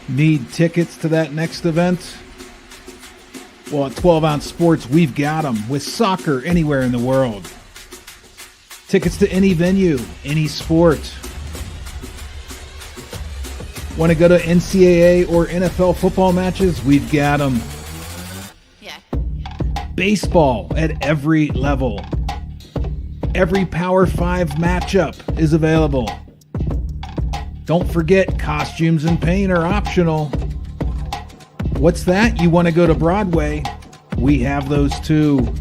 Need tickets to that next event? Well, at 12 Ounce Sports, we've got them with soccer anywhere in the world. Tickets to any venue, any sport. Want to go to NCAA or NFL football matches? We've got them. Yeah. Baseball at every level. Every Power 5 matchup is available. Don't forget, costumes and paint are optional. What's that? You want to go to Broadway? We have those too.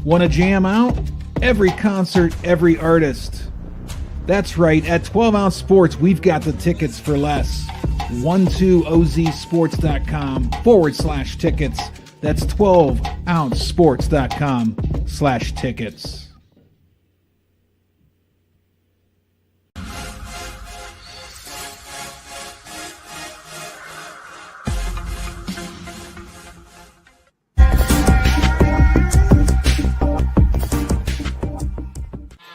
Want to jam out? Every concert, every artist. That's right, at 12 Ounce Sports, we've got the tickets for less. 12ozsports.com/tickets. That's 12ouncesports.com/tickets.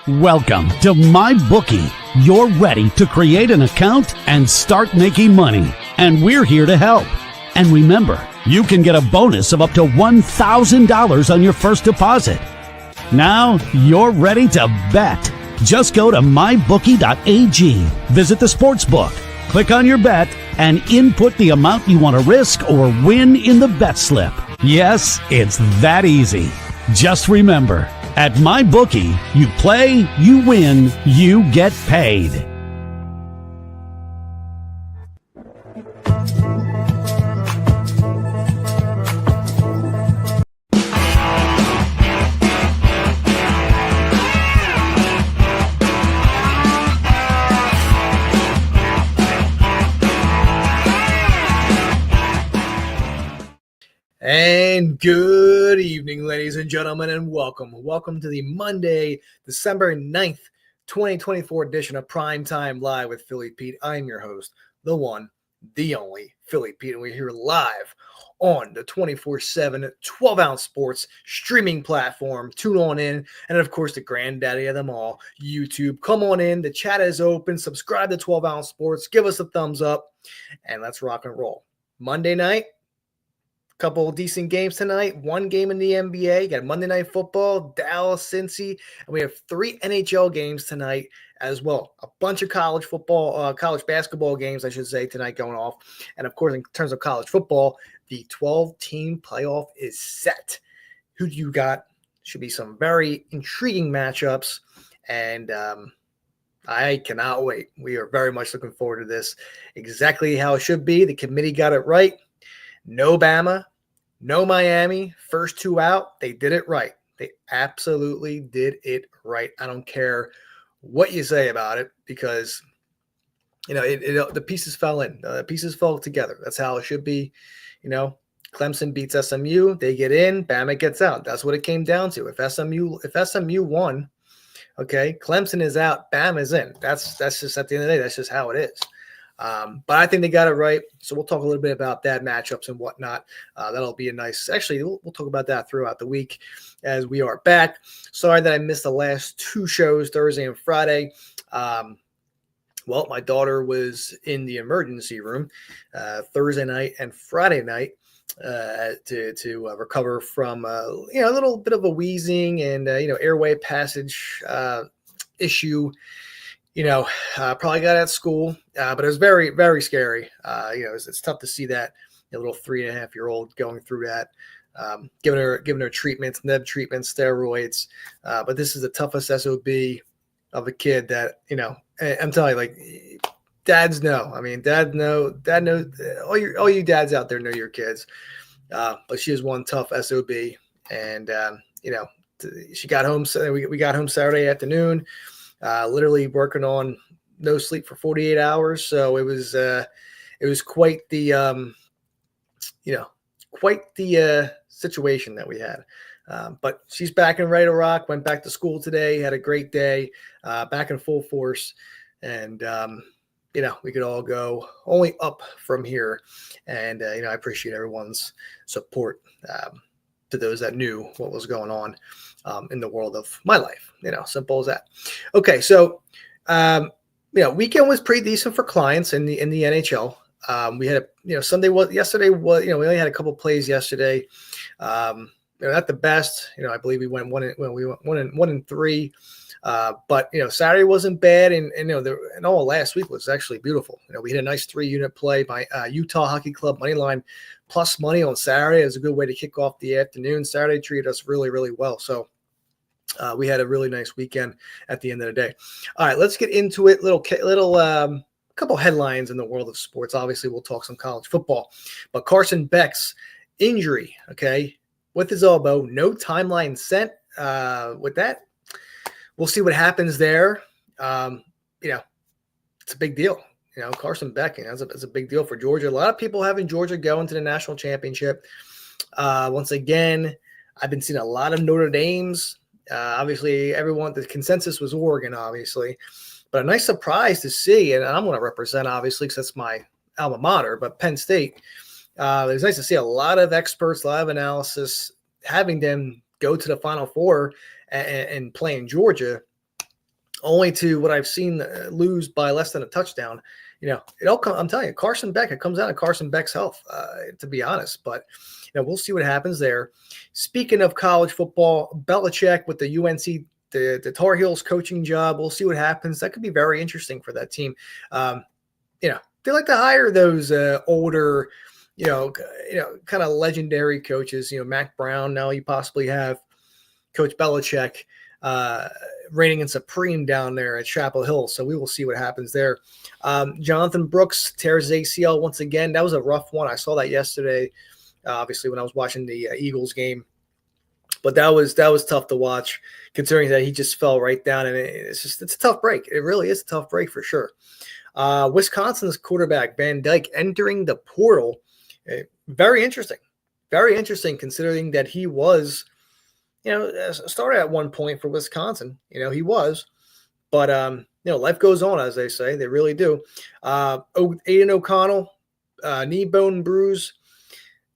Welcome to MyBookie. You're ready to create an account and start making money, and we're here to help. And remember, you can get a bonus of up to $1,000 on your first deposit. Now you're ready to bet. Just go to mybookie.ag, visit the sportsbook, click on your bet, and input the amount you want to risk or win in the bet slip. Yes, it's that easy. Just remember, at MyBookie, you play, you win, you get paid. And good evening, ladies and gentlemen, and welcome. Welcome to the Monday, December 9th, 2024 edition of Primetime Live with Philly Pete. I'm your host, the one, the only Philly Pete, and we're here live on the 24/7 12 Ounce Sports streaming platform. Tune on in, and of course, the granddaddy of them all, YouTube. Come on in. The chat is open. Subscribe to 12 Ounce Sports. Give us a thumbs up, and let's rock and roll. Monday night. Couple of decent games tonight. One game in the NBA. Got Monday Night Football, Dallas, Cincy, and we have 3 NHL games tonight as well. A bunch of college football, college basketball games, I should say, tonight going off. And of course, in terms of college football, the 12-team playoff is set. Who do you got? Should be some very intriguing matchups, and I cannot wait. We are very much looking forward to this. Exactly how it should be. The committee got it right. No Bama, no Miami, first 2 out. They did it right. They absolutely did it right. I don't care what you say about it because, you know, the pieces fell in. The pieces fell together. That's how it should be. You know, Clemson beats SMU. They get in. Bama gets out. That's what it came down to. If SMU won, okay, Clemson is out. Bama's in. That's just at the end of the day. That's just how it is. But I think they got it right. So we'll talk a little bit about that matchups and whatnot. That'll be a nice, actually, we'll talk about that throughout the week as we are back. Sorry that I missed the last 2 shows, Thursday and Friday. Well, my daughter was in the emergency room Thursday night and Friday night to recover from, a little bit of a wheezing and, airway passage issue. Probably got at school, but it was very, very scary. It's tough to see that little 3.5-year-old going through that, giving her treatments, neb treatments, steroids. But this is the toughest SOB of a kid that, I'm telling you, like, dads know. I mean, dad knows. All you dads out there know your kids. But she is one tough SOB, and she got home. We got home Saturday afternoon. Literally working on no sleep for 48 hours. So it was quite the, situation that we had. But she's back and ready to rock. Went back to school today, had a great day, back in full force. And, we could all go only up from here. And, I appreciate everyone's support to those that knew what was going on in the world of my life. Simple as that. Okay, so weekend was pretty decent for clients in the NHL. We had yesterday was, we only had a couple plays yesterday. Not the best, I believe we went 1-3. But Saturday wasn't bad, and all last week was actually beautiful. We had a nice 3-unit play by Utah Hockey Club money line plus money on Saturday. It was a good way to kick off the afternoon. Saturday treated us really, really well. So we had a really nice weekend at the end of the day. All right, let's get into it. Couple headlines in the world of sports. Obviously, we'll talk some college football, but Carson Beck's injury, with his elbow, no timeline set with that. We'll see what happens there. It's a big deal. Carson Beck, it's a big deal for Georgia. A lot of people having Georgia go into the national championship. Once again, I've been seeing a lot of Notre Dames. Obviously, the consensus was Oregon, obviously. But a nice surprise to see, and I'm going to represent, obviously, because that's my alma mater, but Penn State. It was nice to see a lot of experts, a lot of analysis, having them go to the Final Four and play in Georgia, only to what I've seen lose by less than a touchdown. I'm telling you, Carson Beck, it comes out of Carson Beck's health, to be honest. But, we'll see what happens there. Speaking of college football, Belichick with the UNC the Tar Heels coaching job. We'll see what happens. That could be very interesting for that team. They like to hire those older, kind of legendary coaches. Mac Brown. Now you possibly have Coach Belichick reigning and supreme down there at Chapel Hill. So we will see what happens there. Jonathan Brooks tears his ACL once again. That was a rough one. I saw that yesterday, obviously, when I was watching the Eagles game. But that was tough to watch, considering that he just fell right down, and it's a tough break. It really is a tough break for sure. Wisconsin's quarterback Van Dyke entering the portal, very interesting, considering that he was, started at one point for Wisconsin. He was, but life goes on, as they say. They really do. Aiden O'Connell, knee bone bruise.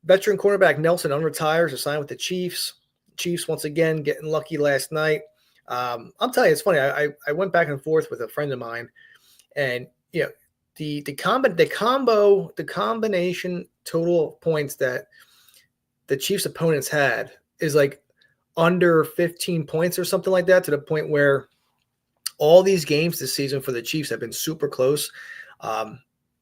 Veteran cornerback Nelson unretires to sign with the Chiefs. Chiefs once again getting lucky last night. I'm telling you, it's funny. I went back and forth with a friend of mine, and the combination total of points that the Chiefs opponents had is like under 15 points or something like that, to the point where all these games this season for the Chiefs have been super close.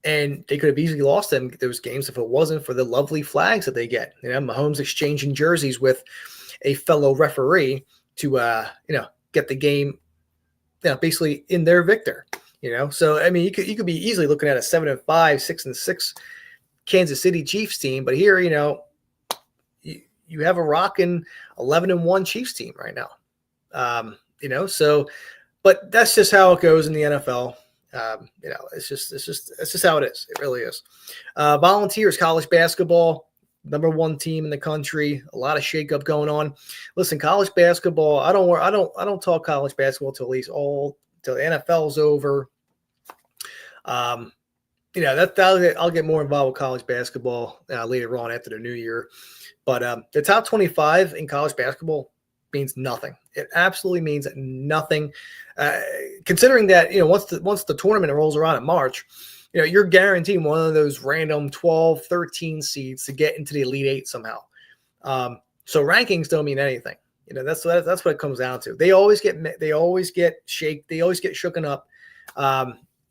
And they could have easily lost those games if it wasn't for the lovely flags that they get. Mahomes exchanging jerseys with a fellow referee to get the game basically in their victor. So I mean, you could be easily looking at a 7-5, 6-6 Kansas City Chiefs team, but here you have a rocking 11-1 Chiefs team right now. So, but that's just how it goes in the NFL. It's just how it is. It really is. Volunteers college basketball, number one team in the country. A lot of shakeup going on. Listen, college basketball. I don't talk college basketball till the NFL's over. I'll get more involved with college basketball later on after the new year. But the top 25 in college basketball means nothing. It absolutely means nothing. Considering that, once the tournament rolls around in March, you're guaranteed one of those random 12, 13 seeds to get into the Elite Eight somehow. So rankings don't mean anything. That's what it comes down to. They always get shaked. They always get shooken up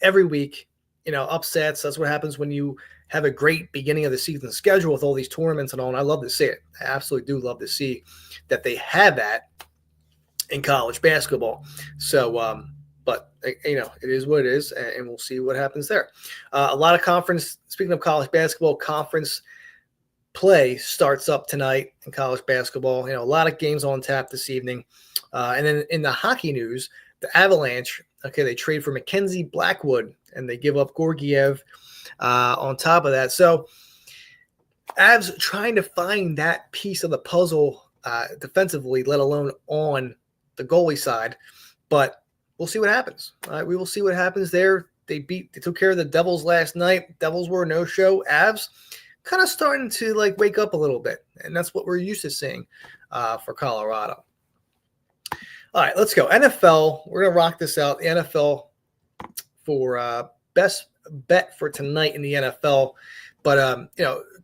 every week. Upsets. That's what happens when you have a great beginning of the season schedule with all these tournaments and all. And I love to see it. I absolutely do love to see that they have that in college basketball. So, but it is what it is, and we'll see what happens there. A lot of conference. Speaking of college basketball, conference play starts up tonight in college basketball. A lot of games on tap this evening. And then in the hockey news, the Avalanche. Okay, they trade for Mackenzie Blackwood, and they give up Georgiev on top of that. So, Avs trying to find that piece of the puzzle defensively, let alone on the goalie side. But we'll see what happens. All right, we will see what happens there. They took care of the Devils last night. Devils were a no-show. Avs kind of starting to wake up a little bit, and that's what we're used to seeing for Colorado. All right, let's go. NFL. We're going to rock this out. The NFL for best bet for tonight in the NFL. But, a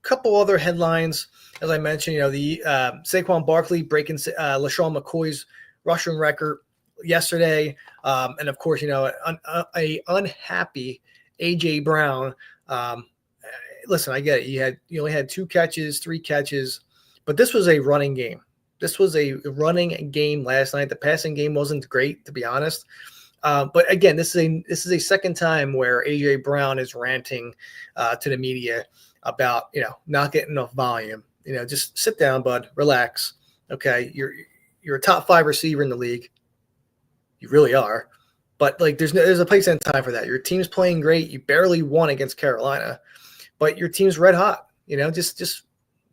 couple other headlines, as I mentioned, the Saquon Barkley breaking LaShawn McCoy's rushing record yesterday. And, of course, a unhappy A.J. Brown. Listen, I get it. You only had 3 catches, but this was a running game. This was a running game last night. The passing game wasn't great, to be honest. But again, this is a second time where A.J. Brown is ranting to the media about not getting enough volume. Just sit down, bud, relax. Okay, you're a top 5 receiver in the league. You really are. But there's a place and time for that. Your team's playing great. You barely won against Carolina, but your team's red hot. Just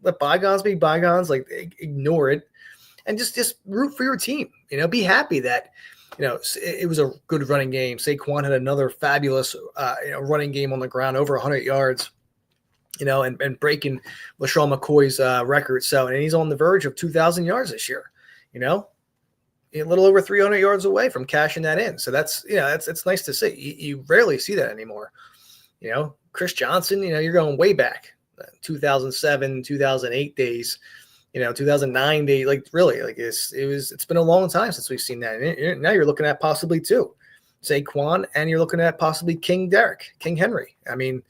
let bygones be bygones. Ignore it, and just root for your team. Be happy that it was a good running game. Saquon had another fabulous running game on the ground, over 100 yards. And breaking LaShawn McCoy's record. And he's on the verge of 2,000 yards this year. A little over 300 yards away from cashing that in. So that's it's nice to see. You rarely see that anymore. Chris Johnson, you're going way back, 2007, 2008 days, 2009 days. It's been a long time since we've seen that. And now you're looking at possibly 2, Saquon, and you're looking at possibly King Henry. I mean,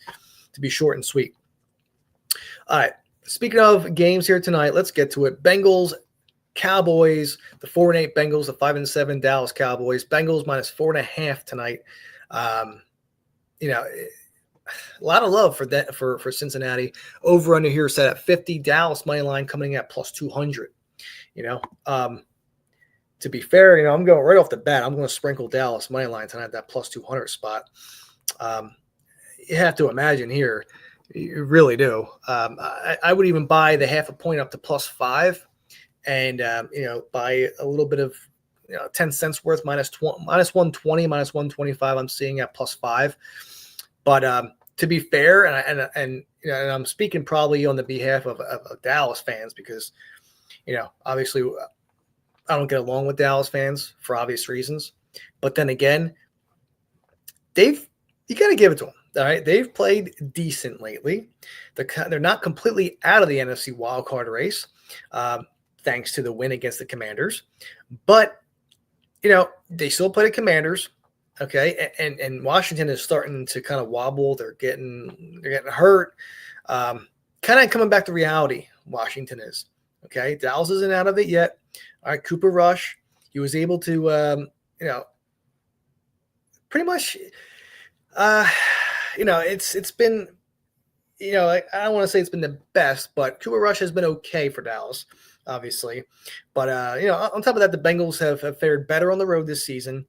to be short and sweet. All right. Speaking of games here tonight, let's get to it. Bengals, Cowboys, the 4-8 Bengals, the 5-7 Dallas Cowboys. Bengals -4.5 tonight. A lot of love for that for Cincinnati. Over under here set at 50. Dallas money line coming at +200. To be fair, I'm going right off the bat. I'm going to sprinkle Dallas money line tonight at that +200 spot. You have to imagine here. You really do. I would even buy the half a point up to +5, and buy a little bit of 10 cents worth -120, -125. I'm seeing at +5. But to be fair, and I'm speaking probably on the behalf of Dallas fans because obviously I don't get along with Dallas fans for obvious reasons. But then again, you got to give it to them. All right, they've played decent lately. They're not completely out of the NFC wildcard race, thanks to the win against the Commanders. But they still play the Commanders. Okay, and Washington is starting to kind of wobble. They're getting hurt. Kind of coming back to reality. Washington is okay. Dallas isn't out of it yet. All right, Cooper Rush. He was able to pretty much. It's been, I don't want to say it's been the best, but Cooper Rush has been okay for Dallas, obviously. But, on top of that, the Bengals have fared better on the road this season.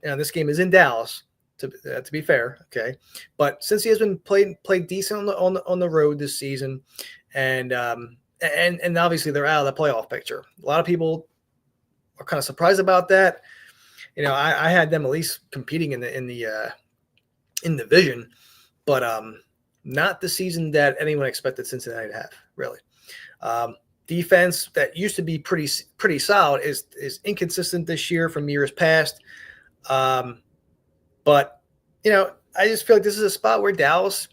This game is in Dallas, to be fair, okay. But since he has been played decent on the road this season, and obviously they're out of the playoff picture. A lot of people are kind of surprised about that. I had them at least competing in the division, but not the season that anyone expected Cincinnati to have, really. Defense that used to be pretty solid is inconsistent this year from years past. But I just feel like this is a spot where Dallas,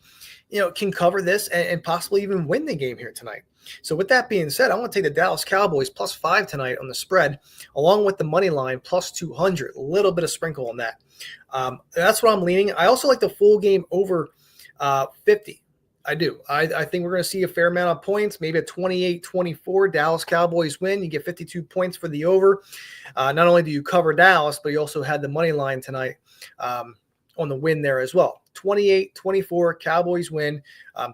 can cover this and possibly even win the game here tonight. So with that being said, I want to take the Dallas Cowboys +5 tonight on the spread, along with the money line +200. A little bit of sprinkle on that. That's what I'm leaning. I also like the full game over 50. I do. I think we're going to see a fair amount of points, maybe a 28-24 Dallas Cowboys win. You get 52 points for the over. Not only do you cover Dallas, but you also had the money line tonight on the win there as well. 28-24 Cowboys win.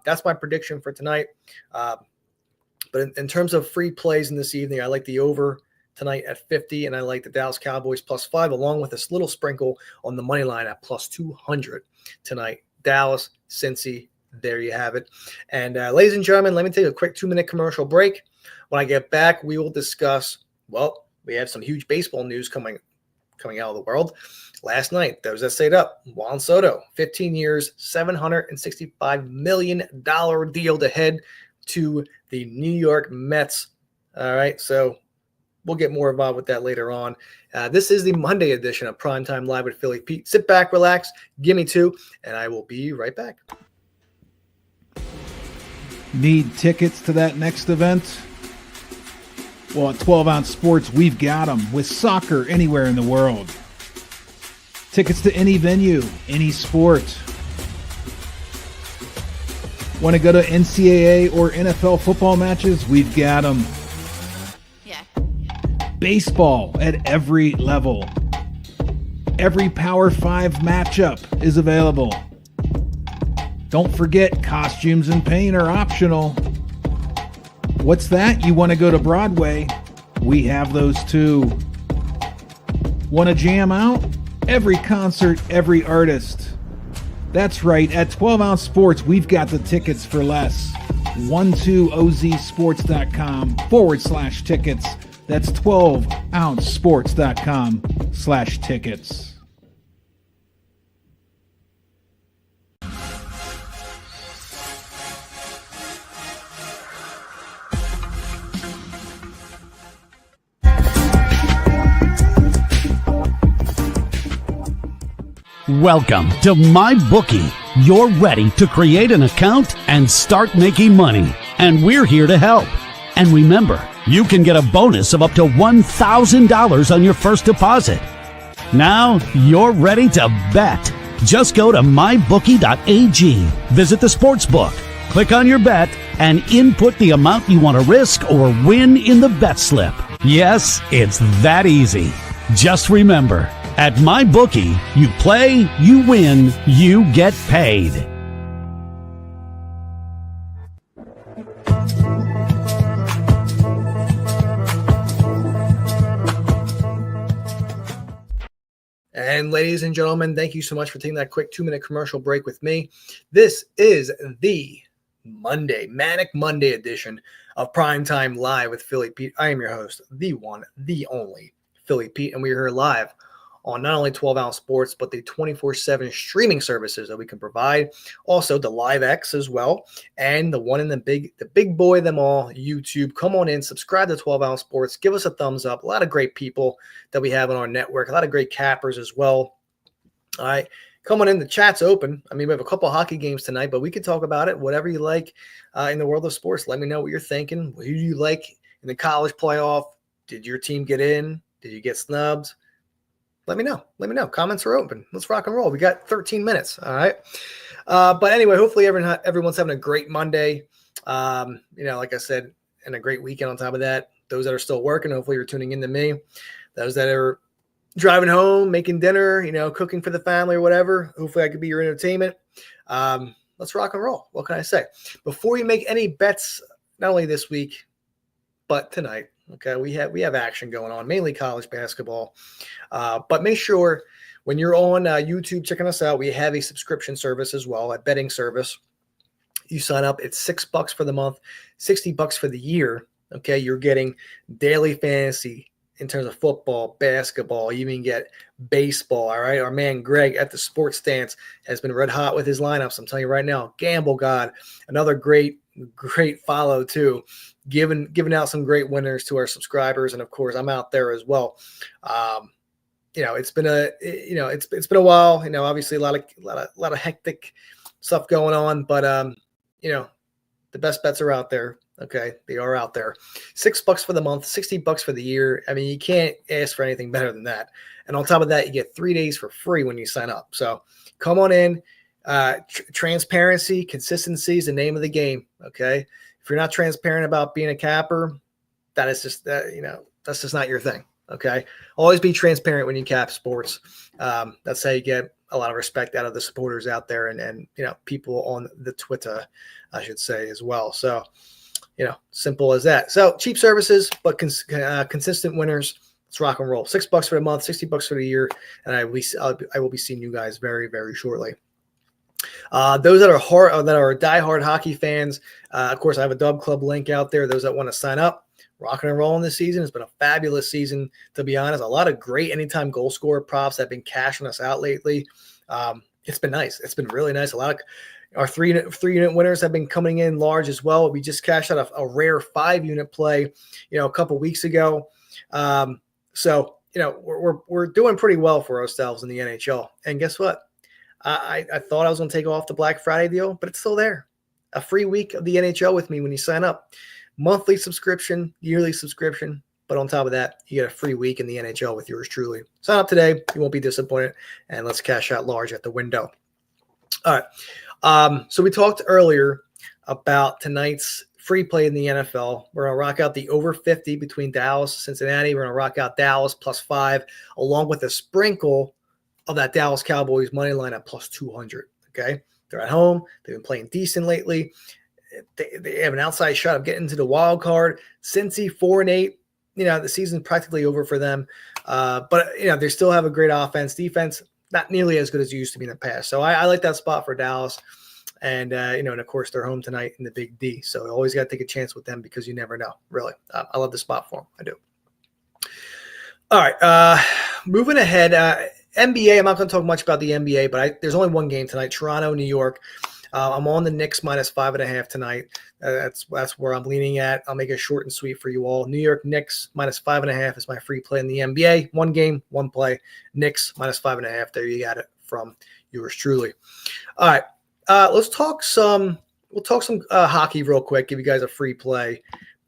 That's my prediction for tonight. But in terms of free plays in this evening, I like the over tonight at 50, and I like the Dallas Cowboys +5, along with this little sprinkle on the money line at +200 tonight. Dallas, Cincy, there you have it. And ladies and gentlemen, let me take a quick 2-minute commercial break. When I get back, we will discuss, we have some huge baseball news coming out of the world. Last night, there was that stayed up. Juan Soto, 15 years, $765 million deal to head to the New York Mets. All right, so we'll get more involved with that later on. This is the Monday edition of Primetime Live with Philly Pete. Sit back, relax, give me two, and I will be right back. Need tickets to that next event? Well, at 12 Ounce Sports, we've got them with soccer anywhere in the world. Tickets to any venue, any sport. Want to go to NCAA or NFL football matches? We've got them. Yeah. Baseball at every level. Every Power 5 matchup is available. Don't forget, costumes and paint are optional. What's that? You want to go to Broadway? We have those too. Want to jam out? Every concert, every artist. That's right, at 12 Ounce Sports, we've got the tickets for less. 12ozsports.com/tickets. That's 12ouncesports.com/tickets. Welcome to MyBookie. You're ready to create an account and start making money. And we're here to help. And remember, you can get a bonus of up to $1,000 on your first deposit. Now you're ready to bet. Just go to mybookie.ag, visit the sportsbook, click on your bet, and input the amount you want to risk or win in the bet slip. Yes, it's that easy. Just remember, at MyBookie, you play, you win, you get paid. And ladies and gentlemen, thank you so much for taking that quick 2-minute commercial break with me. This is the Manic Monday edition of Primetime Live with Philly Pete. I am your host, the one, the only Philly Pete, and we are here live on not only 12 Ounce Sports, but the 24/7 streaming services that we can provide. Also, the Live X as well, and the one in the big boy of them all, YouTube. Come on in, subscribe to 12 Ounce Sports, give us a thumbs up. A lot of great people that we have on our network, a lot of great cappers as well. All right, come on in. The chat's open. I mean, we have a couple of hockey games tonight, but we could talk about it, whatever you like in the world of sports. Let me know what you're thinking. Who do you like in the college playoff? Did your team get in? Did you get snubbed? Let me know. Comments are open. Let's rock and roll. We got 13 minutes. All right. But anyway, hopefully everyone's having a great Monday. Like I said, and a great weekend on top of that. Those that are still working, hopefully you're tuning in to me. Those that are driving home, making dinner, cooking for the family or whatever. Hopefully I could be your entertainment. Let's rock and roll. What can I say? Before you make any bets, not only this week, but tonight. Okay, we have action going on, mainly college basketball. But make sure when you're on YouTube checking us out, we have a subscription service as well, a betting service. You sign up, it's $6 for the month, $60 for the year. Okay, you're getting daily fantasy in terms of football, basketball, you even get baseball. All right, our man Greg at the Sports Stance has been red hot with his lineups. I'm telling you right now, Gamble God, another great follow too. Giving out some great winners to our subscribers, and of course, I'm out there as well. It's been a while. Obviously a lot of hectic stuff going on, but the best bets are out there. Okay, they are out there. $6 for the month, $60 for the year. I mean, you can't ask for anything better than that. And on top of that, you get 3 days for free when you sign up. So come on in. Transparency, consistency is the name of the game. Okay. If you're not transparent about being a capper, that's just not your thing. Okay. Always be transparent when you cap sports. That's how you get a lot of respect out of the supporters out there and people on the Twitter, I should say as well. So, simple as that. So cheap services, but consistent winners. Let's rock and roll. $6 for the month, $60 for the year. And I will be seeing you guys very, very shortly. Those that are diehard hockey fans, of course, I have a Dub Club link out there. Those that want to sign up, rocking and rolling this season. It's been a fabulous season, to be honest. A lot of great anytime goal scorer props have been cashing us out lately. It's been nice. It's been really nice. A lot of our three unit winners have been coming in large as well. We just cashed out a rare 5-unit play, a couple weeks ago. So, we're doing pretty well for ourselves in the NHL. And guess what? I thought I was going to take off the Black Friday deal, but it's still there. A free week of the NHL with me when you sign up. Monthly subscription, yearly subscription. But on top of that, you get a free week in the NHL with yours truly. Sign up today. You won't be disappointed. And let's cash out large at the window. All right. So we talked earlier about tonight's free play in the NFL. We're going to rock out the over 50 between Dallas and Cincinnati. We're going to rock out Dallas +5, along with a sprinkle of that Dallas Cowboys money line at +200. Okay. They're at home. They've been playing decent lately. They have an outside shot of getting into the wild card. Cincy 4-8. The season's practically over for them. But they still have a great offense. Defense, not nearly as good as it used to be in the past. So I like that spot for Dallas. And, and of course, they're home tonight in the Big D. So always got to take a chance with them because you never know, really. I love the spot for them. I do. All right. Moving ahead, NBA, I'm not going to talk much about the NBA, but there's only one game tonight, Toronto, New York. I'm on the Knicks -5.5 tonight. That's where I'm leaning at. I'll make it short and sweet for you all. New York Knicks -5.5 is my free play in the NBA. One game, one play. Knicks -5.5. There you got it from yours truly. All right, let's talk some. We'll talk some hockey real quick. Give you guys a free play,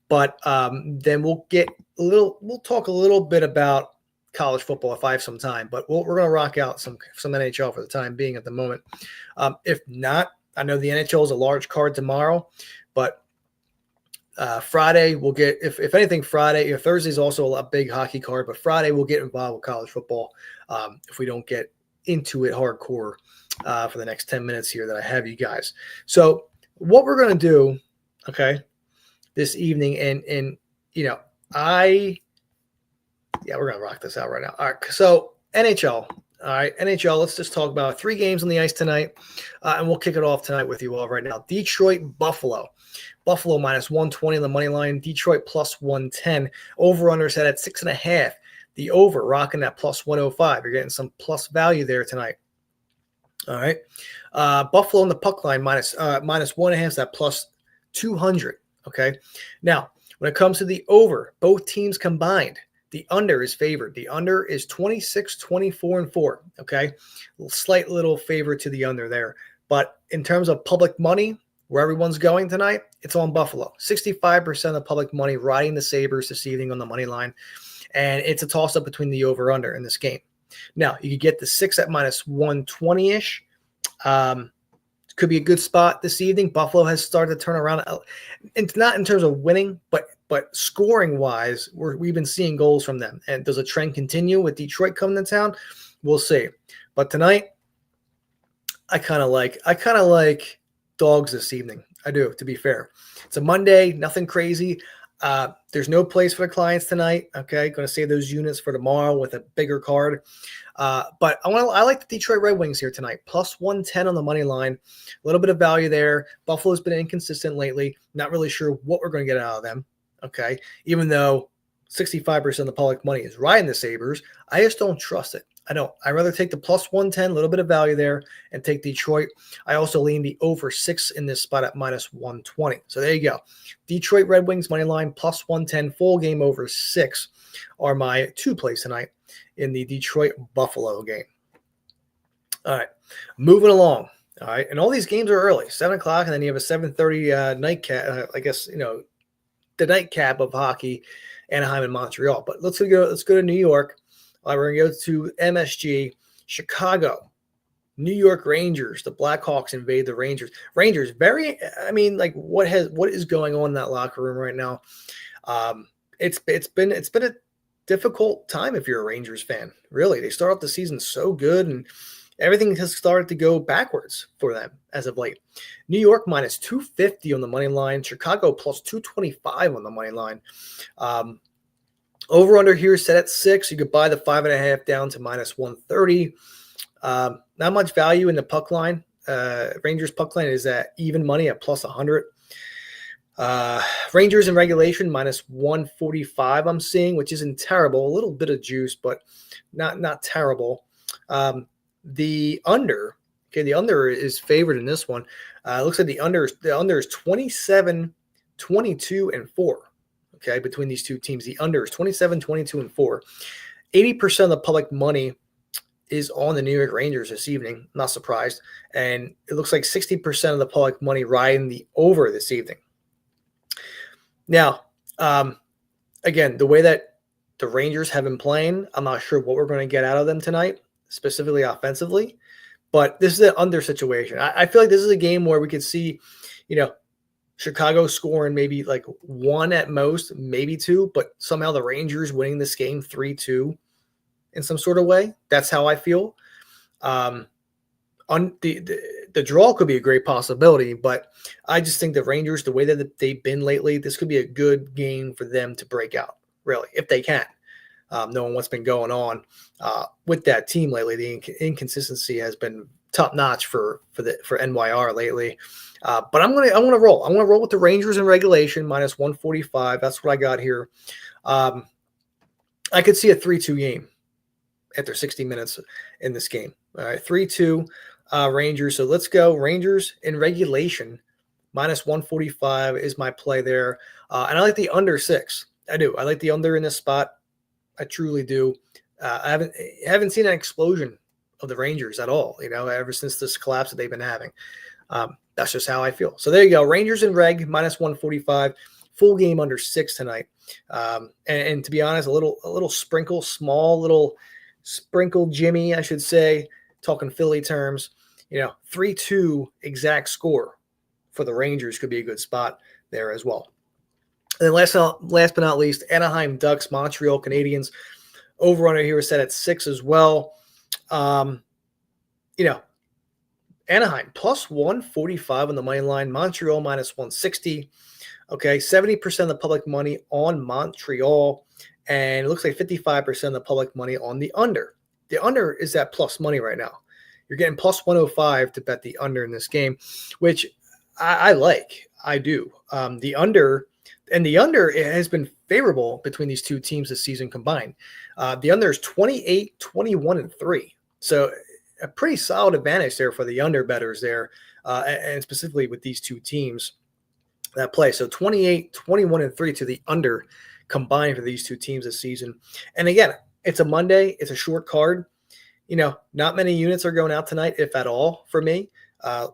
but then we'll talk a little bit about college football if I have some time. But we're going to rock out some NHL for the time being at the moment. If not, I know the NHL is a large card tomorrow, but Friday we'll get, if anything, Friday. Thursday is also a big hockey card, but Friday we'll get involved with college football if we don't get into it hardcore for the next 10 minutes here that I have you guys. So what we're going to do, okay, this evening, and we're going to rock this out right now. All right, so NHL. All right, NHL, let's just talk about 3 games on the ice tonight, and we'll kick it off tonight with you all right now. Detroit, Buffalo. Buffalo -120 on the money line. Detroit +110. Over-under set at 6.5. The over rocking at +105. You're getting some plus value there tonight. All right. Buffalo on the puck line -1.5. So that +200. Okay. Now, when it comes to the over, both teams combined, the under is favored. The under is 26, 24, and 4. Okay. Slight little favor to the under there. But in terms of public money, where everyone's going tonight, it's on Buffalo. 65% of public money riding the Sabres this evening on the money line. And it's a toss-up between the over-under in this game. Now, you could get the 6 at -120-ish. Could be a good spot this evening. Buffalo has started to turn around. It's not in terms of winning, but scoring-wise, we've been seeing goals from them. And does a trend continue with Detroit coming to town? We'll see. But tonight, I kind of like dogs this evening. I do, to be fair. It's a Monday, nothing crazy. There's no place for the clients tonight. Okay, going to save those units for tomorrow with a bigger card. But I like the Detroit Red Wings here tonight. +110 on the money line. A little bit of value there. Buffalo's been inconsistent lately. Not really sure what we're going to get out of them. Okay, even though 65% of the public money is riding the Sabres, I just don't trust it. I don't. I'd rather take the +110, a little bit of value there, and take Detroit. I also lean the over 6 in this spot at -120. So there you go. Detroit Red Wings money line +110, full game over 6 are my 2 plays tonight in the Detroit Buffalo game. All right, moving along. All right, and all these games are early, 7 o'clock, and then you have a 7:30 nightcap. I guess the nightcap of hockey, Anaheim and Montreal. But let's go to New York. We're going to go to MSG, Chicago, New York Rangers. The Blackhawks invade the Rangers. Rangers, what is going on in that locker room right now? It's been a difficult time if you're a Rangers fan. Really, they start off the season so good, and everything has started to go backwards for them as of late. New York -250 on the money line. Chicago +225 on the money line. Over-under here is set at 6. You could buy the 5.5 down to -130. Not much value in the puck line. Rangers puck line is at even money at +100. Rangers in regulation -145 I'm seeing, which isn't terrible. A little bit of juice, but not terrible. The under is favored in this one. It looks like the under is 27, 22, and 4. okay, between these two teams. The under is 27, 22, and 4. 80% of the public money is on the New York Rangers this evening. Not surprised. And it looks like 60% of the public money riding the over this evening. Now, again, the way that the Rangers have been playing, I'm not sure what we're going to get out of them tonight, specifically offensively. But this is an under situation. I feel like this is a game where we could see, Chicago scoring maybe like 1 at most, maybe 2, but somehow the Rangers winning this game 3-2 in some sort of way. That's how I feel. The draw could be a great possibility, but I just think the Rangers, the way that they've been lately, this could be a good game for them to break out, really, if they can. Knowing what's been going on with that team lately, the inconsistency has been top notch for NYR lately. But I'm gonna roll. I'm gonna roll with the Rangers in regulation minus 145. That's what I got here. I could see a 3-2 game after 60 minutes in this game. All right, 3-2 Rangers. So let's go Rangers in regulation minus 145 is my play there, and I like the under 6. I do. I like the under in this spot. I truly do. I haven't seen an explosion of the Rangers at all, ever since this collapse that they've been having. That's just how I feel. So there you go. Rangers in reg minus 145, full game under 6 tonight. And to be honest, a little sprinkle, small little sprinkle Jimmy, I should say, talking Philly terms, 3-2 exact score for the Rangers could be a good spot there as well. And then last but not least, Anaheim Ducks, Montreal Canadiens. Over-under here is set at 6 as well. Anaheim plus 145 on the money line. Montreal minus 160. Okay, 70% of the public money on Montreal. And it looks like 55% of the public money on the under. The under is at plus money right now. You're getting plus 105 to bet the under in this game, which I like. I do. The under it has been favorable between these two teams this season combined. The under is 28, 21, and 3. So a pretty solid advantage there for the under bettors there, and specifically with these two teams that play. So 28, 21, and 3 to the under combined for these two teams this season. And again, it's a Monday. It's a short card. Not many units are going out tonight, if at all, for me.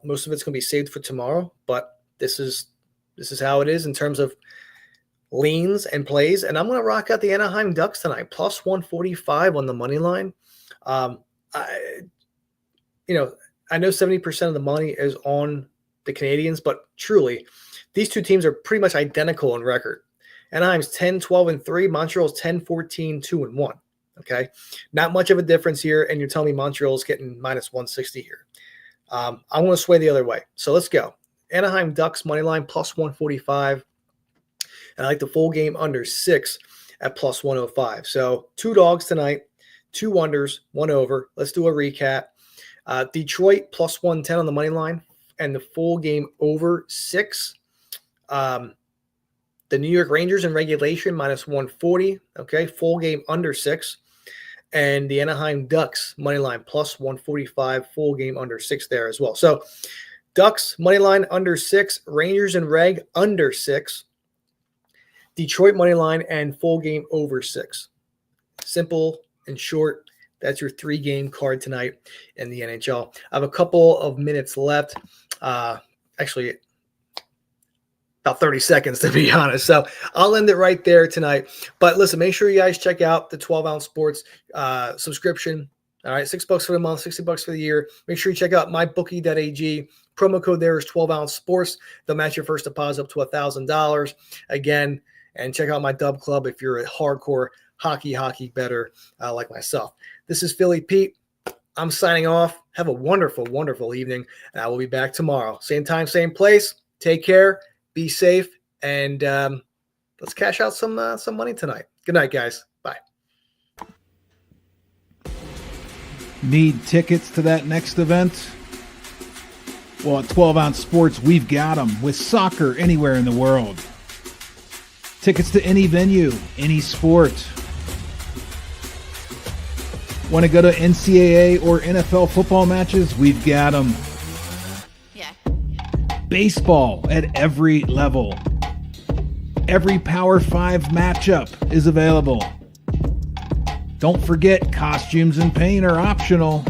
Most of it's going to be saved for tomorrow, but this is how it is in terms of leans and plays. And I'm going to rock out the Anaheim Ducks tonight, plus 145 on the money line. I know 70% of the money is on the Canadiens, but truly, these two teams are pretty much identical in record. Anaheim's 10, 12, and 3. Montreal's 10, 14, 2, and 1. Okay, not much of a difference here, and you're telling me Montreal's getting minus 160 here. I want to sway the other way, so let's go. Anaheim Ducks money line plus 145, and I like the full game under 6 at plus 105. So 2 dogs tonight, 2 unders, 1 over. Let's do a recap. Detroit plus 110 on the money line, and the full game over 6. The New York Rangers in regulation minus 140. Okay, full game under 6. And the Anaheim Ducks money line plus 145, full game under 6 there as well. So Ducks money line under 6, Rangers in reg under 6, Detroit money line and full game over 6. Simple and short. That's your 3-game card tonight in the NHL. I have a couple of minutes left. Actually, about 30 seconds to be honest. So I'll end it right there tonight. But listen, make sure you guys check out the 12-ounce sports subscription. All right, $6 for the month, $60 for the year. Make sure you check out mybookie.ag. Promo code there is 12-ounce sports. They'll match your first deposit up to $1,000. Again, and check out my Dub Club if you're a hardcore hockey bettor like myself. This is Philly Pete. I'm signing off. Have a wonderful, wonderful evening. And I will be back tomorrow. Same time, same place. Take care. Be safe. And let's cash out some money tonight. Good night, guys. Bye. Need tickets to that next event? Well, at 12-ounce sports, we've got them with soccer anywhere in the world. Tickets to any venue, any sport. Want to go to NCAA or NFL football matches? We've got them. Yeah. Baseball at every level. Every Power 5 matchup is available. Don't forget, costumes and paint are optional.